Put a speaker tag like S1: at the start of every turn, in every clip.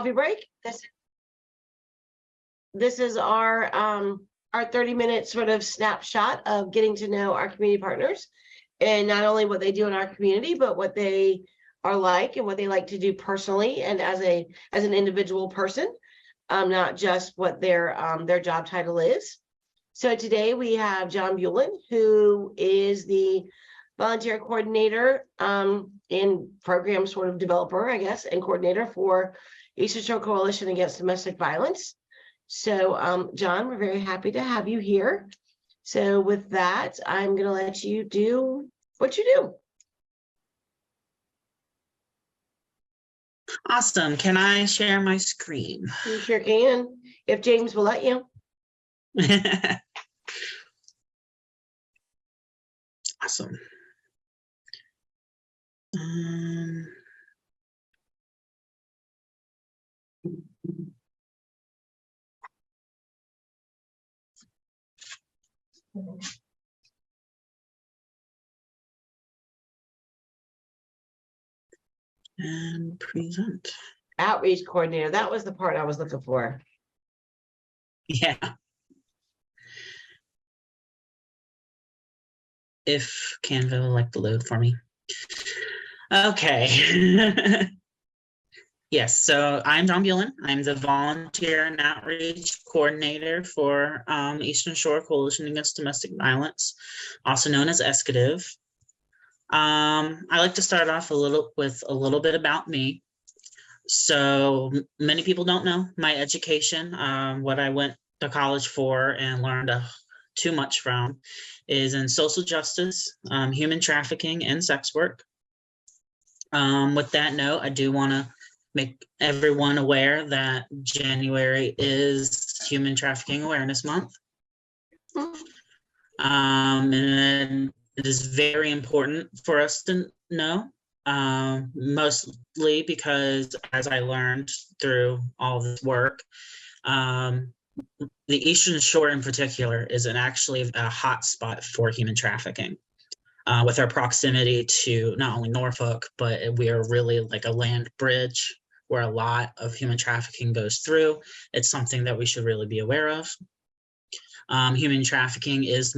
S1: coffee break. This is our 30-minute sort of snapshot of getting to know our community partners, and not only what they do in our community, but what they are like and what they like to do personally and as an individual person, not just what their job title is. So today we have John Bulin, who is the volunteer coordinator and program sort of developer, I guess, and coordinator for Eastern Shore Coalition Against Domestic Violence. So, John, we're very happy to have you here. So with that, I'm going to let you do what you do.
S2: Awesome. Can I share my screen?
S1: You sure can, if James will let you.
S2: Awesome. And present.
S1: Outreach coordinator. That was the part I was looking for.
S2: Yeah. If Canva would like to load for me. Okay. Yes, so I'm John Bulin. I'm the volunteer and outreach coordinator for Eastern Shore Coalition Against Domestic Violence, also known as ESCDV. I like to start off with a little bit about me. So many people don't know my education. What I went to college for and learned too much from is in social justice, human trafficking, and sex work. With that note, I do want to make everyone aware that January is Human Trafficking Awareness Month. And it is very important for us to know, mostly because, as I learned through all this work, the Eastern Shore in particular is actually a hot spot for human trafficking. With our proximity to not only Norfolk, but we are really like a land bridge where a lot of human trafficking goes through. It's something that we should really be aware of. Human trafficking is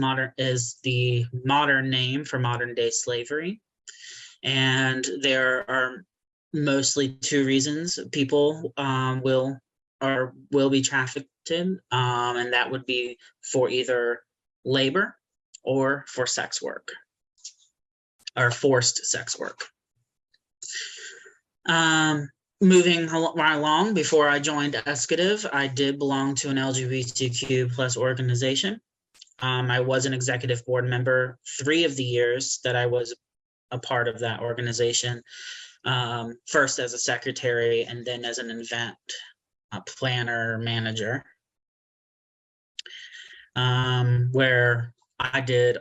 S2: the modern name for modern day slavery. And there are mostly two reasons people will be trafficked in, and that would be for either labor or for sex work, or forced sex work. Moving right along, before I joined ESCDV, I did belong to an LGBTQ plus organization. I was an executive board member 3 of the years that I was a part of that organization, first as a secretary and then as an event planner manager, where I did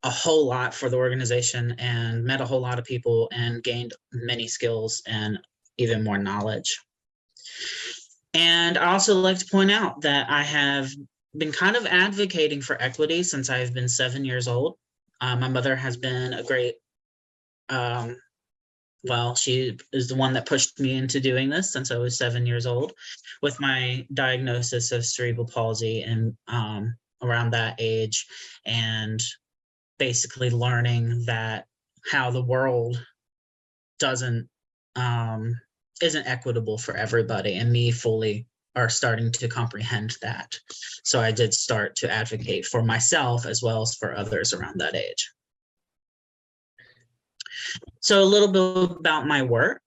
S2: a whole lot for the organization and met a whole lot of people and gained many skills and even more knowledge. And I also like to point out that I have been kind of advocating for equity since I've been 7 years old. My mother has been a great, well, she is the one that pushed me into doing this since I was 7 years old with my diagnosis of cerebral palsy and around that age, and basically learning that how the world isn't equitable for everybody, and me fully are starting to comprehend that. So I did start to advocate for myself as well as for others around that age. So a little bit about my work.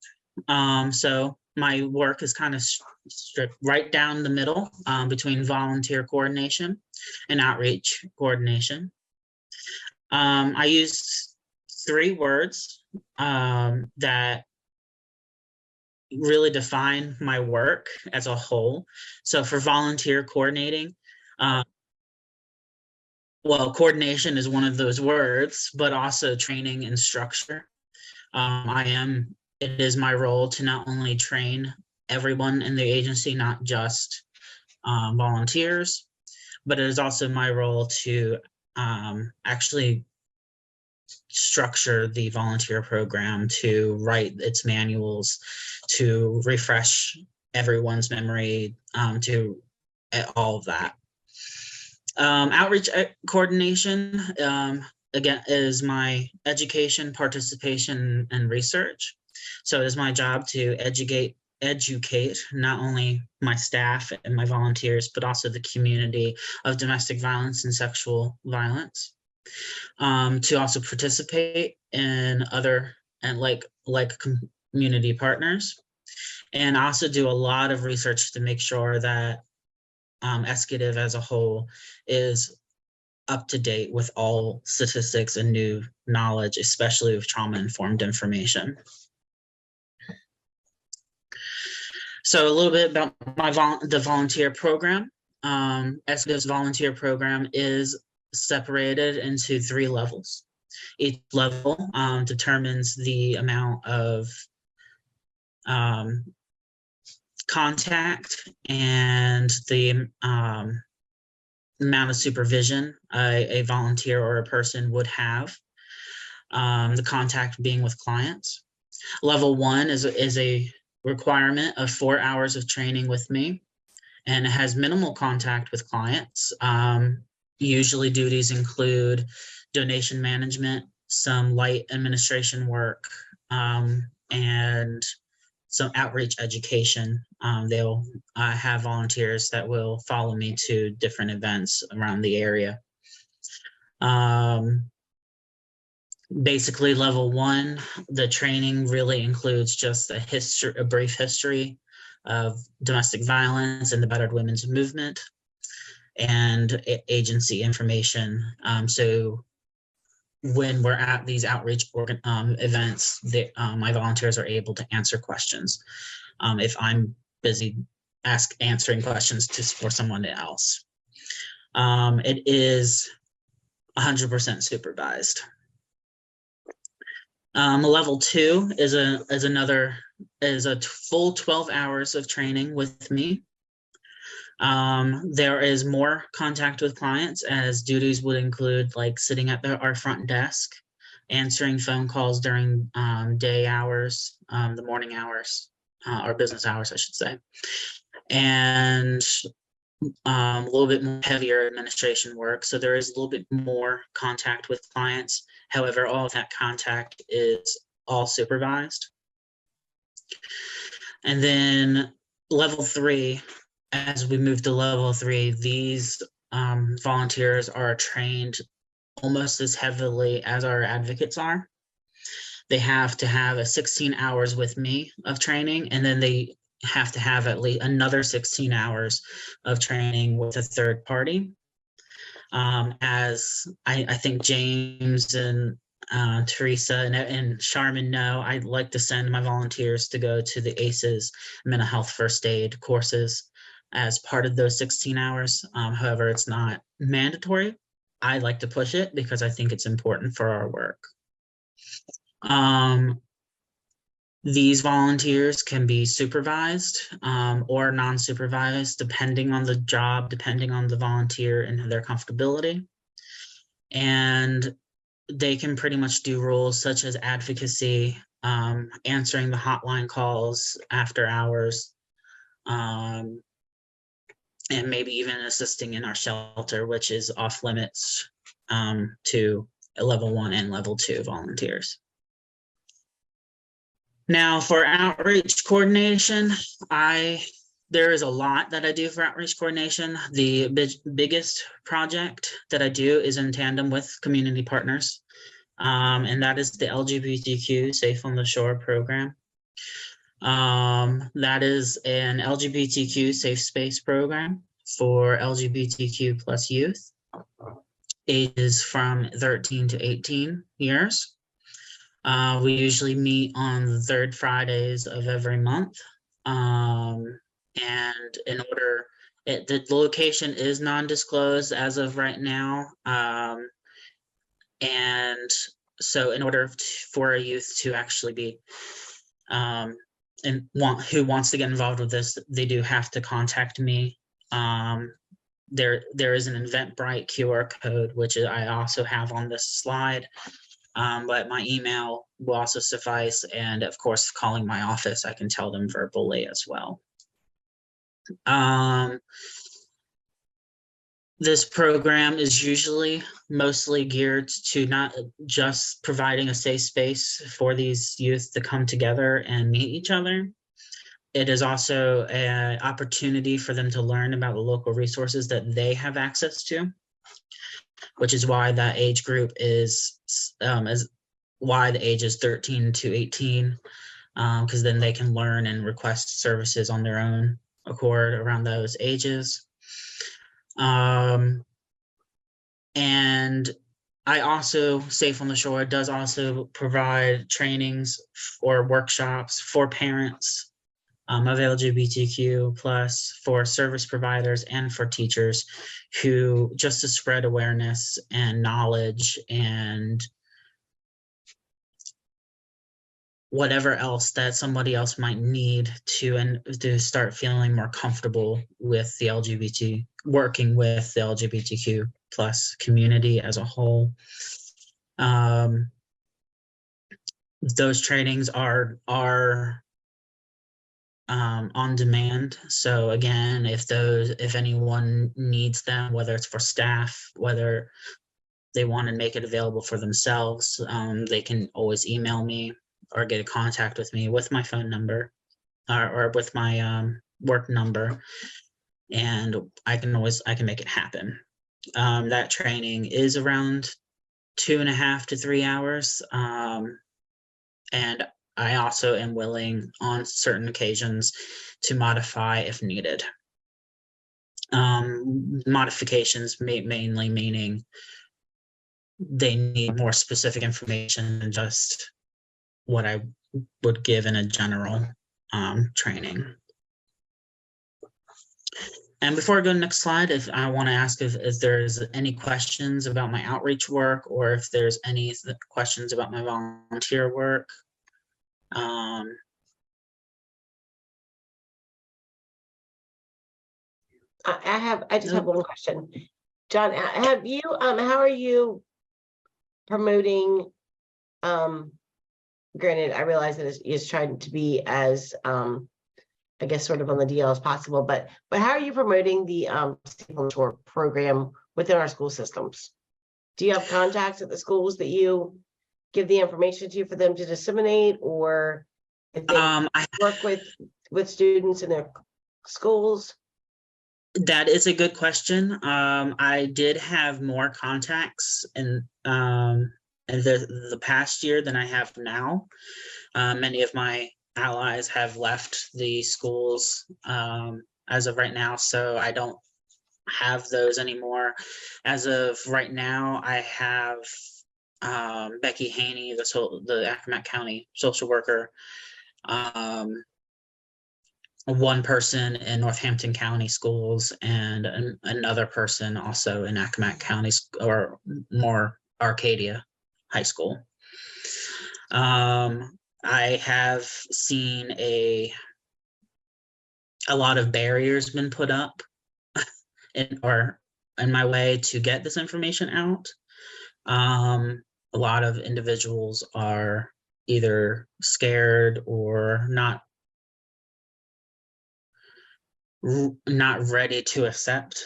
S2: So my work is kind of stripped right down the middle between volunteer coordination and outreach coordination. I use 3 words that really define my work as a whole. So for volunteer coordinating, well, coordination is one of those words, but also training and structure. It is my role to not only train everyone in the agency, not just volunteers, but it is also my role to actually structure the volunteer program, to write its manuals, to refresh everyone's memory, to all of that. Outreach coordination, again, is my education, participation, and research. So it is my job to educate not only my staff and my volunteers, but also the community of domestic violence and sexual violence. To also participate in other and like community partners, and also do a lot of research to make sure that ESCATIV as a whole is up to date with all statistics and new knowledge, especially with trauma-informed information. So a little bit about the volunteer program. ESCATIV's volunteer program is separated into 3 levels. Each level determines the amount of contact and the amount of supervision a volunteer or a person would have, the contact being with clients. Level 1 is a requirement of 4 hours of training with me, and it has minimal contact with clients. Usually duties include donation management, some light administration work, and some outreach education. They'll have volunteers that will follow me to different events around the area. Basically, level 1, the training really includes just a brief history of domestic violence and the battered women's movement, and agency information. So when we're at these outreach events, my volunteers are able to answer questions if I'm busy answering questions for someone else. It is 100% supervised. Level 2 is a full 12 hours of training with me. There is more contact with clients, as duties would include like sitting at our front desk, answering phone calls during day hours, the morning hours, or business hours, I should say, and a little bit more heavier administration work. So there is a little bit more contact with clients. However, all of that contact is all supervised. And then level 3, as we move to level 3, these volunteers are trained almost as heavily as our advocates are. They have to have 16 hours with me of training, and then they have to have at least another 16 hours of training with a third party. As I think James and Teresa and Charmin know, I like to send my volunteers to go to the ACEs mental health first aid courses as part of those 16 hours. However, it's not mandatory. I like to push it because I think it's important for our work. These volunteers can be supervised or non-supervised, depending on the job, depending on the volunteer and their comfortability. And they can pretty much do roles such as advocacy, answering the hotline calls after hours, and maybe even assisting in our shelter, which is off limits to level 1 and level 2 volunteers. Now for outreach coordination, there is a lot that I do for outreach coordination. The biggest project that I do is in tandem with community partners, and that is the LGBTQ Safe on the Shore program. That is an LGBTQ safe space program for LGBTQ plus youth, ages from 13 to 18 years. We usually meet on the 3rd Fridays of every month. And in order, the location is non-disclosed as of right now. And so in order for a youth to actually be, who wants to get involved with this, they do have to contact me. There is an Eventbrite QR code, which I also have on this slide. but my email will also suffice. And of course, calling my office, I can tell them verbally as well. This program is usually mostly geared to not just providing a safe space for these youth to come together and meet each other. It is also an opportunity for them to learn about the local resources that they have access to, which is why that age group is why the age is 13 to 18, because then they can learn and request services on their own accord around those ages. And I also, Safe on the Shore does also provide trainings or workshops for parents of LGBTQ plus, for service providers and for teachers, who just to spread awareness and knowledge and whatever else that somebody else might need to start feeling more comfortable with the working with the LGBTQ plus community as a whole. Those trainings are on demand. So again, if anyone needs them, whether it's for staff, whether they want to make it available for themselves, they can always email me or get in contact with me with my phone number or with my work number, and I can make it happen. That training is around 2.5 to 3 hours, and I also am willing on certain occasions to modify if needed. Modifications mainly meaning they need more specific information than just what I would give in a general training. And before I go to the next slide, if I want to ask if there's any questions about my outreach work, or if there's any questions about my volunteer work.
S1: I just have one question. John, have you how are you promoting, granted, I realize that it's trying to be as I guess sort of on the DL as possible, but how are you promoting the Safe on the Shore program within our school systems? Do you have contacts at the schools that you give the information to for them to disseminate, or if they
S2: I
S1: work with students in their schools?
S2: That is a good question. I did have more contacts in the past year than I have now. Many of my allies have left the schools as of right now, so I don't have those anymore. As of right now, I have Becky Haney, the Accomack County social worker, one person in Northampton County schools, and another person also in Accomack County, or more Arcadia High School. I have seen a lot of barriers been put up in my way to get this information out. A lot of individuals are either scared or not ready to accept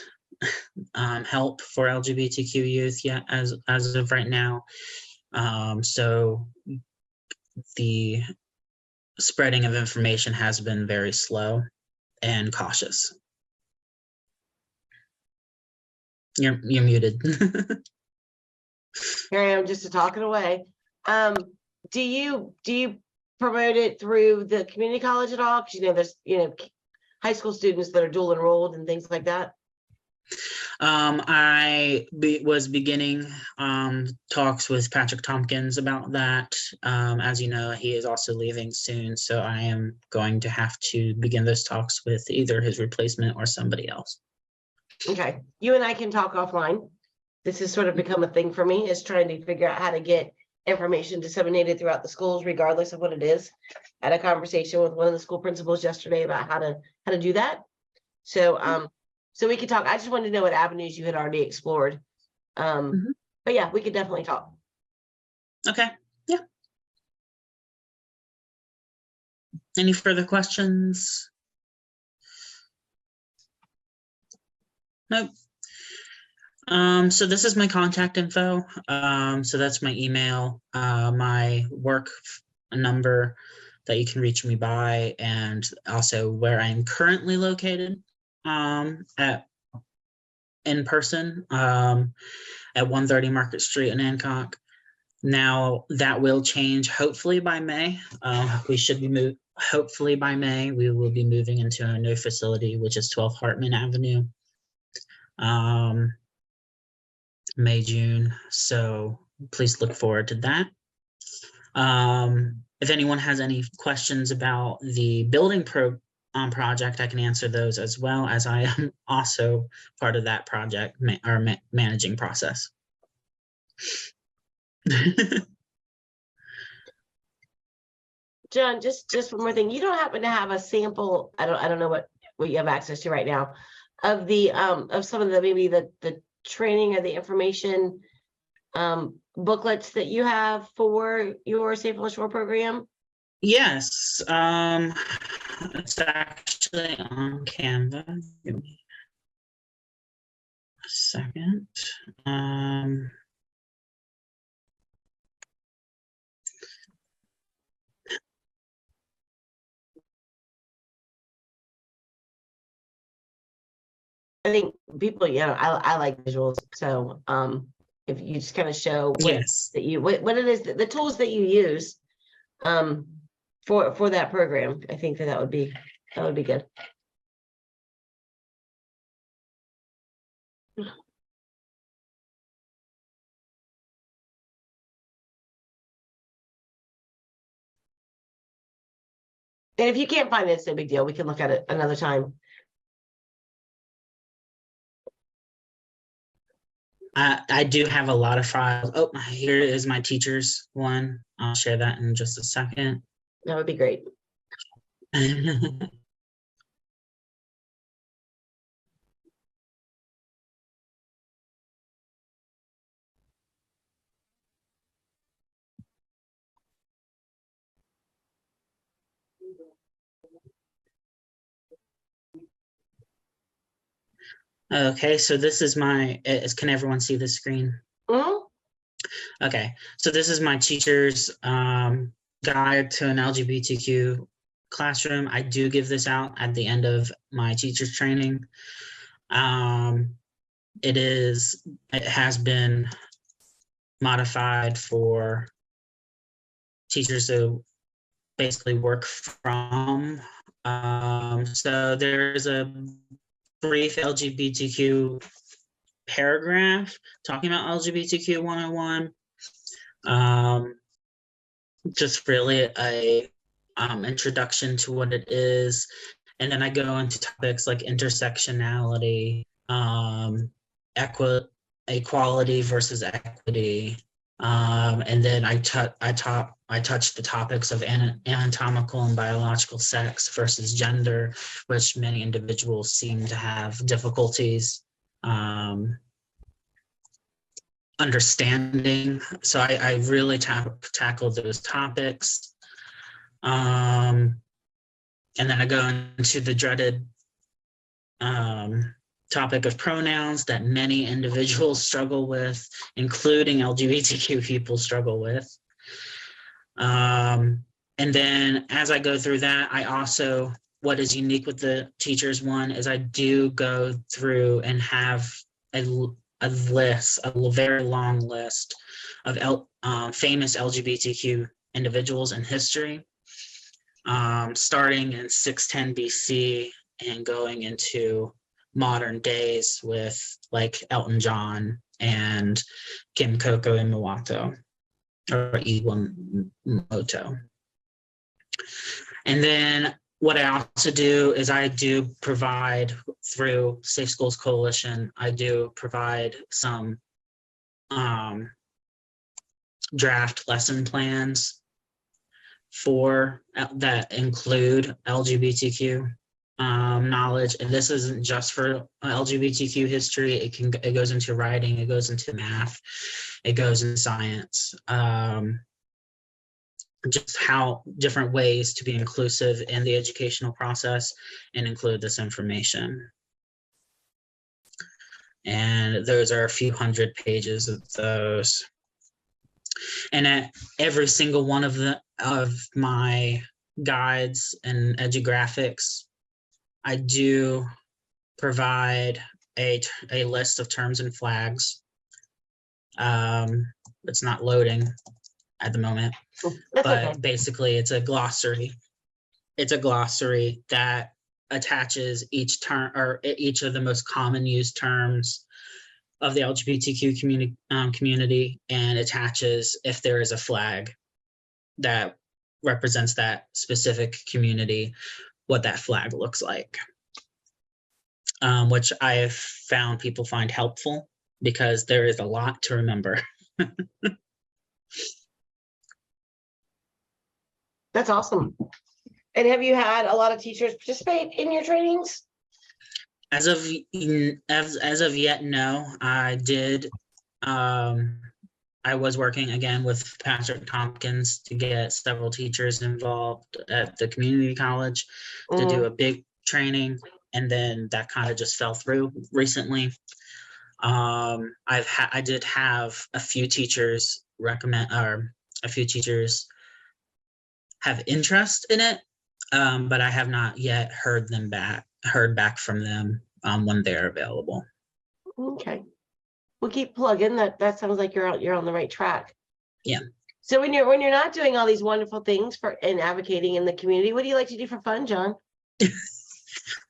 S2: help for LGBTQ youth yet as of right now. So the spreading of information has been very slow and cautious. You're muted.
S1: Here I am just talking away. Do you promote it through the community college at all? Because there's high school students that are dual enrolled and things like that.
S2: I was beginning talks with Patrick Tompkins about that. As you know, he is also leaving soon, so I am going to have to begin those talks with either his replacement or somebody else.
S1: Okay, you and I can talk offline. This has sort of become a thing for me, is trying to figure out how to get information disseminated throughout the schools, regardless of what it is. I had a conversation with one of the school principals yesterday about how to do that. So so we could talk. I just wanted to know what avenues you had already explored. But yeah, we could definitely talk.
S2: Okay. Yeah. Any further questions? Nope. So this is my contact info. So that's my email, my work number that you can reach me by, and also where I'm currently located at in person at 130 Market Street in Hancock. Now that will change hopefully by May. We should be hopefully by May, we will be moving into a new facility, which is 12 Hartman Avenue. May, June. So please look forward to that. If anyone has any questions about the building project, I can answer those, as well as I am also part of that project managing process.
S1: John, just one more thing. You don't happen to have a sample, I don't know what you have access to right now, of the of some of the maybe the training or the information booklets that you have for your Safe on the Shore program?
S2: Yes, it's actually on Canva. Give me a second.
S1: I think people, I like visuals. So if you just kind of show
S2: Yes.
S1: what it is, the tools that you use for that program, I think that would be good. And if you can't find it, it's no big deal. We can look at it another time.
S2: I do have a lot of files. Oh, here is my teacher's one. I'll share that in just a second.
S1: That would be great.
S2: Okay, so this is my, can everyone see the screen?
S1: Mhm.
S2: Okay, so this is my teacher's guide to an LGBTQ classroom. I do give this out at the end of my teacher's training. It has been modified for teachers to basically work from. So there's a brief LGBTQ paragraph talking about LGBTQ 101. Just really a introduction to what it is. And then I go into topics like intersectionality, equality versus equity. And then I touch the topics of anatomical and biological sex versus gender, which many individuals seem to have difficulties understanding. So I really tackle those topics. And then I go into the dreaded topic of pronouns that many individuals struggle with, including LGBTQ people struggle with. And then as I go through that, I also, what is unique with the teachers one is I do go through and have a list, a very long list of famous LGBTQ individuals in history, starting in 610 BC and going into modern days with like Elton John and Kim Coco and Mowato, or Iwamoto. And then what I also do is I do provide, through Safe Schools Coalition, I do provide some draft lesson plans for that include LGBTQ knowledge, and this isn't just for LGBTQ history. It goes into writing, it goes into math, it goes into science. Just how different ways to be inclusive in the educational process and include this information. And those are a few hundred pages of those. And at every single one of my guides and edugraphics, I do provide a list of terms and flags. It's not loading at the moment,
S1: That's
S2: but
S1: okay.
S2: basically it's a glossary. It's a glossary that attaches each term or each of the most common used terms of the LGBTQ community, and attaches if there is a flag that represents that specific community, what that flag looks like, which I have found people find helpful because there is a lot to remember.
S1: That's awesome. And have you had a lot of teachers participate in your trainings?
S2: As of yet, no. I did. I was working again with Patrick Tompkins to get several teachers involved at the community college to do a big training, and then that kind of just fell through recently. I did have a few teachers recommend, or a few teachers have interest in it, but I have not yet heard back from them when they're available.
S1: Okay, we'll keep plugging. That sounds like you're on the right track.
S2: Yeah.
S1: So when you're not doing all these wonderful things and advocating in the community, what do you like to do for fun, John?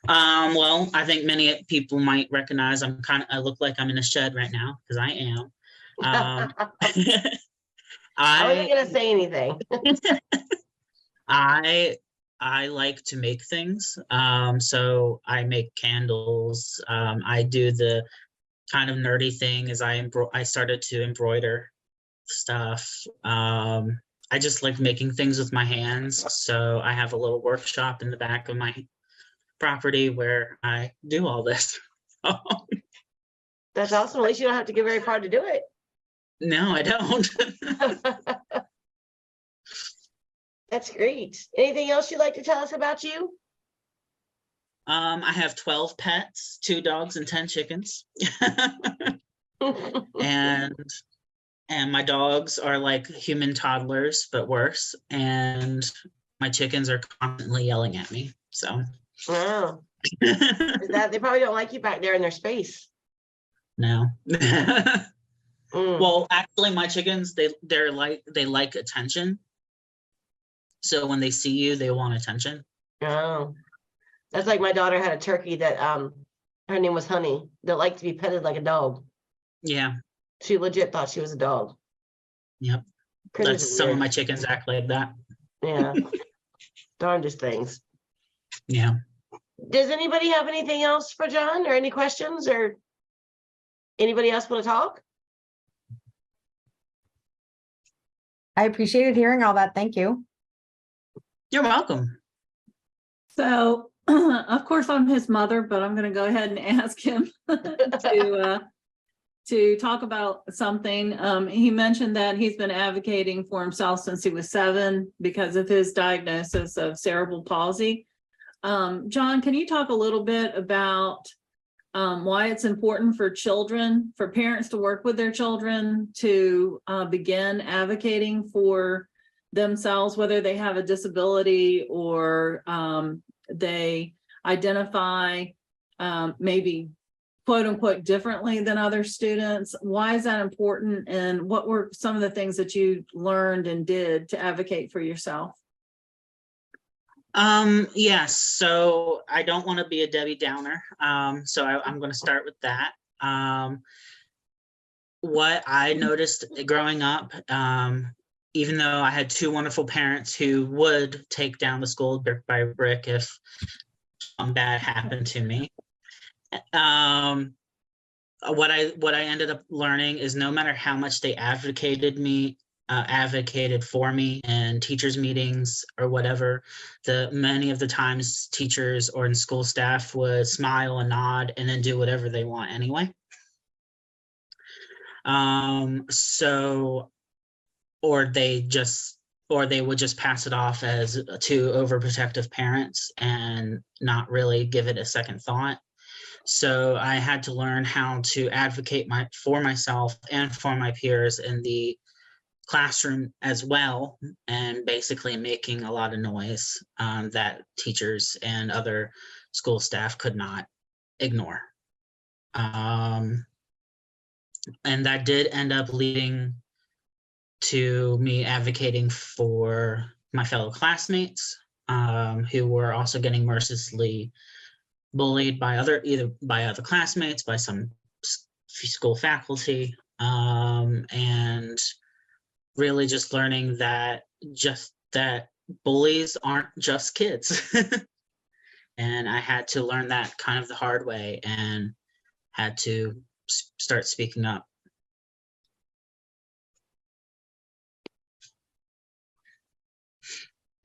S2: Well, I think many people might recognize I look like I'm in a shed right now, because I am.
S1: I wasn't gonna say anything.
S2: I like to make things. So I make candles. I do the kind of nerdy thing is I started to embroider stuff. I just like making things with my hands. So I have a little workshop in the back of my property where I do all this.
S1: That's awesome. At least you don't have to get very far to do it.
S2: No, I don't.
S1: That's great. Anything else you'd like to tell us about you?
S2: I have 12 pets, 2 dogs and 10 chickens. and my dogs are like human toddlers, but worse. And my chickens are constantly yelling at me. So
S1: Wow. They probably don't like you back there in their space.
S2: No. Well, actually, my chickens, they like attention. So when they see you, they want attention.
S1: Oh, that's like my daughter had a turkey that her name was Honey, that liked to be petted like a dog.
S2: Yeah.
S1: She legit thought she was a dog.
S2: Yep. That's some of my chickens act like that.
S1: Yeah. Darndest things.
S2: Yeah.
S1: Does anybody have anything else for John, or any questions, or anybody else want to talk?
S3: I appreciated hearing all that. Thank you.
S2: You're welcome.
S4: So, of course, I'm his mother, but I'm going to go ahead and ask him to talk about something. He mentioned that he's been advocating for himself since he was 7 because of his diagnosis of cerebral palsy. John, can you talk a little bit about why it's important for parents to work with their children to begin advocating for themselves, whether they have a disability or they identify maybe quote unquote differently than other students? Why is that important? And what were some of the things that you learned and did to advocate for yourself?
S2: Yes, so I don't want to be a Debbie Downer. So I'm going to start with that. What I noticed growing up, even though I had 2 wonderful parents who would take down the school brick by brick if something bad happened to me, what I ended up learning is no matter how much they advocated advocated for me in teachers meetings or whatever. Many of the times teachers or in school staff would smile and nod and then do whatever they want anyway. Or they would just pass it off as to overprotective parents and not really give it a second thought. So I had to learn how to advocate for myself and for my peers in the classroom as well, and basically making a lot of noise that teachers and other school staff could not ignore. And that did end up leading to me advocating for my fellow classmates who were also getting mercilessly bullied by other classmates, by some school faculty, and really just learning that bullies aren't just kids. And I had to learn that kind of the hard way and had to start speaking up.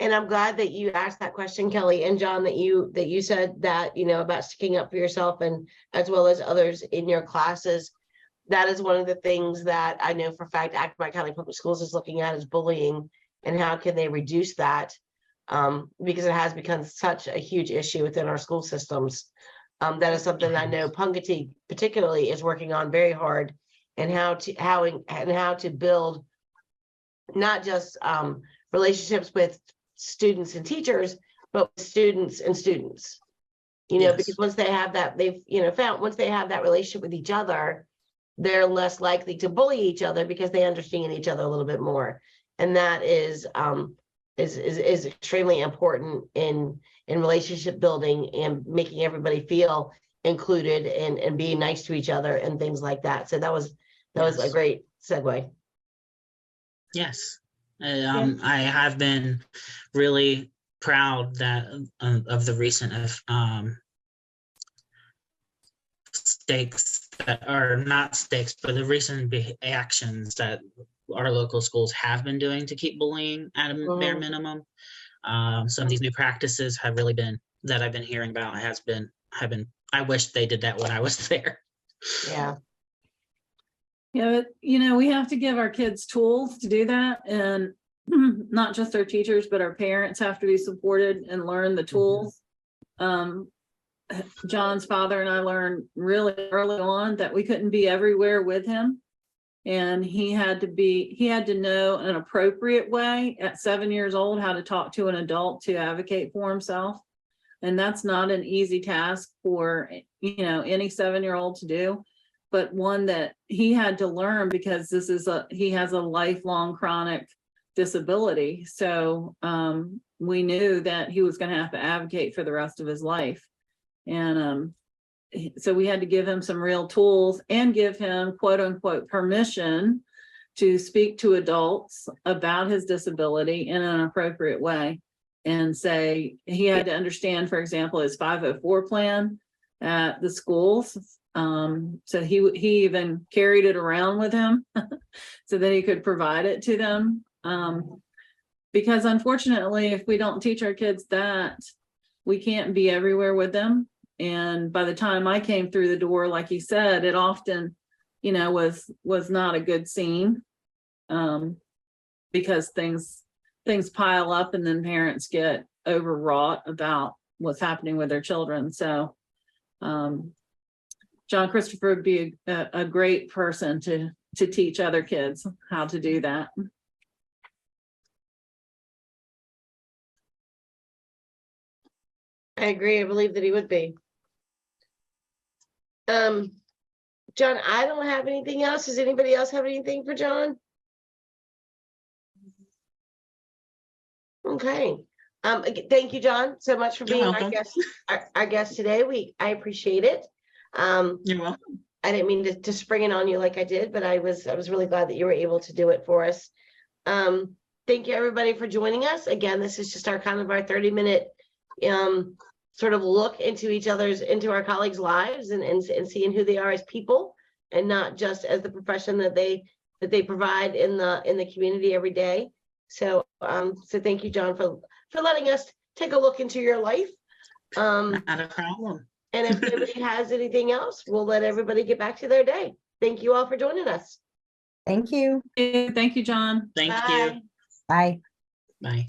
S1: And I'm glad that you asked that question, Kelly and John, that you said that, about sticking up for yourself and as well as others in your classes. That is one of the things that I know for a fact Accomack County Public Schools is looking at is bullying and how can they reduce that, because it has become such a huge issue within our school systems. That is something that I know Pungatee particularly is working on very hard, and how to build not just relationships with students and teachers, but with students and students.
S2: Yes.
S1: Because once they have that, they've found once they have that relationship with each other, they're less likely to bully each other because they understand each other a little bit more, and that is extremely important in relationship building and making everybody feel included and being nice to each other and things like that. So that was a great segue.
S2: Yes. I have been really proud that of the recent stakes that are not stakes, but the recent actions that our local schools have been doing to keep bullying at a bare minimum. Some of these new practices have really been that I've been hearing about I wish they did that when I was there.
S1: Yeah.
S4: Yeah, but we have to give our kids tools to do that, and not just our teachers, but our parents have to be supported and learn the tools. John's father and I learned really early on that we couldn't be everywhere with him, and he had to know an appropriate way at 7 years old how to talk to an adult to advocate for himself. And that's not an easy task for any 7-year-old to do, but one that he had to learn because he has a lifelong chronic disability. So we knew that he was going to have to advocate for the rest of his life. And so we had to give him some real tools and give him quote unquote permission to speak to adults about his disability in an appropriate way, and say he had to understand, for example, his 504 plan at the schools. So he even carried it around with him so that he could provide it to them. Because unfortunately, if we don't teach our kids that, we can't be everywhere with them. And by the time I came through the door, like you said, it often, was not a good scene, because things pile up and then parents get overwrought about what's happening with their children. So John Christopher would be a great person to teach other kids how to do that.
S1: I agree. I believe that he would be. John, I don't have anything else. Does anybody else have anything for John? Okay. Thank you, John, so much for being our guest today. I appreciate it.
S2: You're welcome.
S1: I didn't mean to spring it on you like I did, but I was really glad that you were able to do it for us. Thank you everybody for joining us. Again, this is just our 30-minute sort of look into our colleagues' lives and seeing who they are as people and not just as the profession that they that they provide in the community every day. So so thank you, John, for letting us take a look into your life.
S2: Not a problem.
S1: And if nobody has anything else, we'll let everybody get back to their day. Thank you all for joining us.
S3: Thank you.
S4: Thank you, John.
S2: Thank
S1: Bye.
S2: you.
S3: Bye.
S2: Bye.